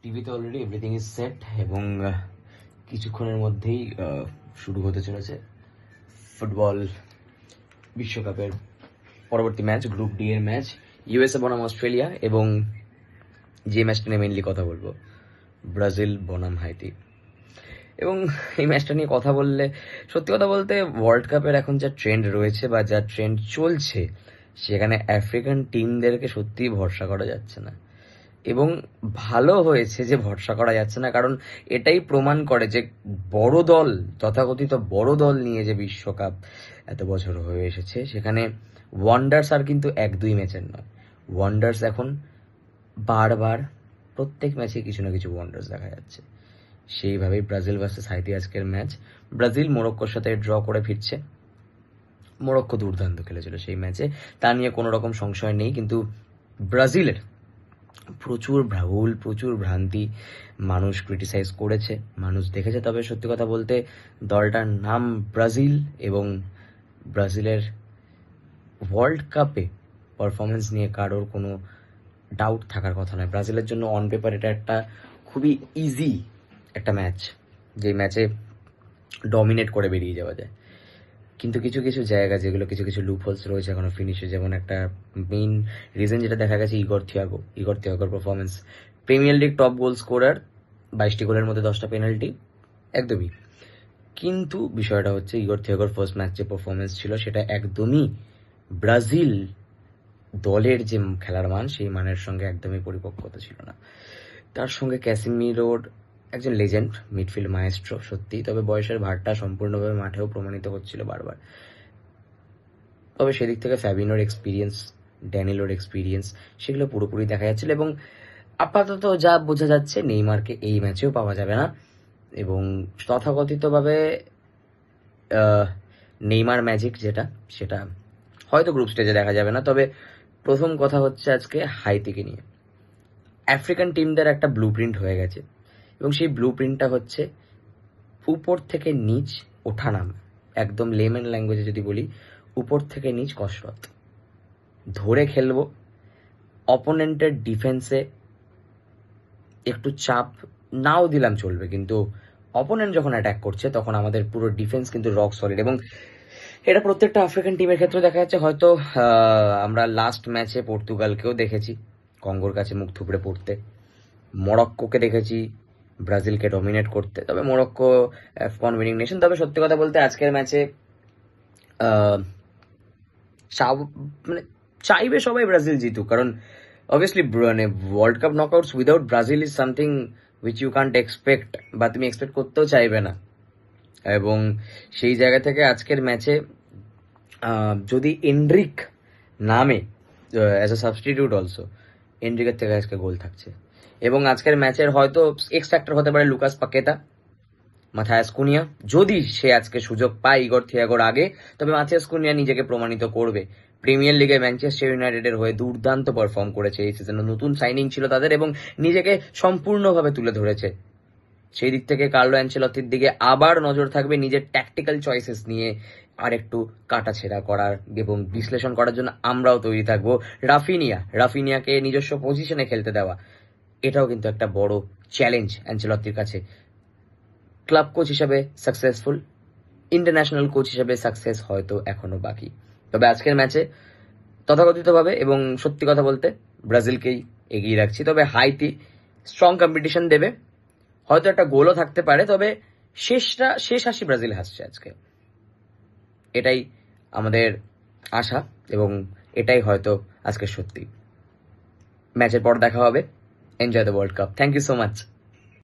টিভিতে already everything is set এবং কিছুক্ষণের মধ্যেই শুরু হতে চলেছে ফুটবল বিশ্বকাপের পরবর্তী ম্যাচ, গ্রুপ ডি এর ম্যাচ, ইউএসএ বনাম অস্ট্রেলিয়া, এবং যে ম্যাচটা নিয়ে মেনলি কথা বলবো, ব্রাজিল বনাম হাইতি। এবং এই ম্যাচটা নিয়ে কথা বললে, সত্যি কথা বলতে ওয়ার্ল্ড কাপের এখন যা ট্রেন্ড রয়েছে বা যা ট্রেন্ড চলছে, সেখানে আফ্রিকান টিমদেরকে সত্যিই ভরসা করা যাচ্ছে না। এবং ভালো হয়েছে যে ভরসা করা যাচ্ছে না, কারণ এটাই প্রমাণ করে যে বড় দল, তথাকথিত বড় দল নিয়ে যে বিশ্বকাপ এত বছর হয়ে এসেছে, সেখানে ওয়ান্ডার্স আর কিন্তু 1-2 ম্যাচের নয়। ওয়ান্ডার্স এখন বারবার প্রত্যেক ম্যাচে কিছু না কিছু ওয়ান্ডার্স দেখা যাচ্ছে। সেইভাবেই ব্রাজিল ভার্সেস হাইতি আজকের ম্যাচ। ব্রাজিল মোরক্কোর সাথে ড্র করে ফিরছে। মোরক্কো দুর্দান্ত খেলেছিল সেই ম্যাচে, তা নিয়ে কোনো রকম সংশয় নেই, কিন্তু ব্রাজিলের প্রচুর ভুল, প্রচুর ভ্রান্তি মানুষ ক্রিটিসাইজ করেছে, মানুষ দেখেছে। তবে সত্যি কথা বলতে দলটার নাম ব্রাজিল, এবং ব্রাজিলের ওয়ার্ল্ড কাপে পারফরমেন্স নিয়ে কারোর কোনো ডাউট থাকার কথা নয়। ব্রাজিলের জন্য অন পেপার এটা একটা খুবই ইজি একটা ম্যাচ, যে ম্যাচে ডমিনেট করে বেরিয়ে যাওয়া যায়। কিন্তু কিছু কিছু জায়গা, যেগুলো কিছু কিছু লুপ হোলস রয়েছে এখনো ফিনিশে, যেমন একটা মেইন রিজন যেটা দেখা গেছে ইগর থিয়াগোর performance. Premier league top goal scorer, 22টি গোলের মধ্যে 10টা পেনাল্টি, একদমই। কিন্তু বিষয়টা হচ্ছে ইগর থিয়াগোর ফার্স্ট ম্যাচ যে পারফরমেন্স ছিল, সেটা একদমই ব্রাজিল দলের যে খেলার মান, সেই মানের সঙ্গে একদমই পরিপক্কতা ছিল না। তার সঙ্গে ক্যাসিমিরোর একজন লেজেন্ড মিডফিল্ড মায়েস্ট্রো সত্যি, তবে বয়সের ভারটা সম্পূর্ণভাবে মাঠেও প্রমাণিত হচ্ছিল বারবার। তবে সেদিক থেকে ফ্যাবিনোর এক্সপিরিয়েন্স, ড্যানিলোর এক্সপিরিয়েন্স, সেগুলো পুরোপুরি দেখা যাচ্ছিল। এবং আপাতত যা বোঝা যাচ্ছে, নেইমারকে এই ম্যাচেও পাওয়া যাবে না। এবং তথাকথিতভাবে নেইমার ম্যাজিক যেটা, সেটা হয়তো গ্রুপ স্টেজে দেখা যাবে না। তবে প্রথম কথা হচ্ছে আজকে হাইতিকে নিয়ে আফ্রিকান টিমদের একটা ব্লু প্রিন্ট হয়ে গেছে, এবং সেই ব্লু প্রিন্টটা হচ্ছে উপর থেকে নিচ ওঠা নামা। একদম লেমন ল্যাঙ্গুয়েজে যদি বলি, উপর থেকে নিচ কসরত ধরে খেলবো। অপোনেন্টের ডিফেন্সে একটু চাপ নাও দিলাম চলবে, কিন্তু অপোনেন্ট যখন অ্যাটাক করছে তখন আমাদের পুরো ডিফেন্স কিন্তু রক সলিড। এবং এটা প্রত্যেকটা আফ্রিকান টিমের ক্ষেত্রে দেখা যাচ্ছে। হয়তো আমরা লাস্ট ম্যাচে পর্তুগালকেও দেখেছি কঙ্গোর কাছে মুখ থুবড়ে পড়তে, মরক্কোকে দেখেছি ব্রাজিলকে ডমিনেট করতে। তবে মরক্কো অ্যাফকন উইনিং নেশন। তবে সত্যি কথা বলতে আজকের ম্যাচে মানে চাইবে সবাই ব্রাজিল জিতুক, কারণ অবভিয়াসলি মানে world cup knockouts without Brazil is something which you can't expect, বা তুমি এক্সপেক্ট করতেও চাইবে না। এবং সেই জায়গা থেকে আজকের ম্যাচে যদি এন্ড্রিক নামে অ্যাজ আ সাবস্টিটিউট অলসো, এন্ড্রিকের থেকে আজকে গোল থাকছে। এবং আজকের ম্যাচের হয়তো এক্স ফ্যাক্টর হতে পারে লুকাস পাকেতা, মাথিয়াস কুনিয়া, যদি সে আজকে সুযোগ পায় ইগর থিয়াগোর আগে। তবে মাথিয়াস কুনিয়া নিজেকে প্রমাণিত করবে। প্রিমিয়ার লিগে ম্যানচেস্টার ইউনাইটেডের হয়ে দুর্দান্ত পারফর্ম করেছে এই সিজনে, নতুন সাইনিং ছিল তাদের, এবং নিজেকে সম্পূর্ণভাবে তুলে ধরেছে। সেই দিক থেকে কার্লো অ্যানচেলত্তির দিকে আবার নজর থাকবে, নিজের ট্যাকটিক্যাল চয়েসেস নিয়ে আর একটু কাটাছেড়া করার এবং বিশ্লেষণ করার জন্য আমরাও তৈরি থাকবো। রাফিনিয়াকে নিজস্ব পজিশনে খেলতে দেওয়া, এটাও কিন্তু একটা বড় চ্যালেঞ্জ অ্যানচেলত্তির কাছে। ক্লাব কোচ হিসাবে সাকসেসফুল, ইন্টারন্যাশনাল কোচ হিসাবে সাকসেস হয়তো এখনো বাকি। তবে আজকের ম্যাচে তথাকথিতভাবে এবং সত্যি কথা বলতে ব্রাজিলকেই এগিয়ে রাখছি। তবে হাইতি স্ট্রং কম্পিটিশন দেবে, হয়তো একটা গোলও থাকতে পারে। তবে শেষ হাসি ব্রাজিল হাসছে আজকে, এটাই আমাদের আশা, এবং এটাই হয়তো আজকে সত্যি। ম্যাচের পর দেখা হবে। Enjoy the world cup. Thank you so much.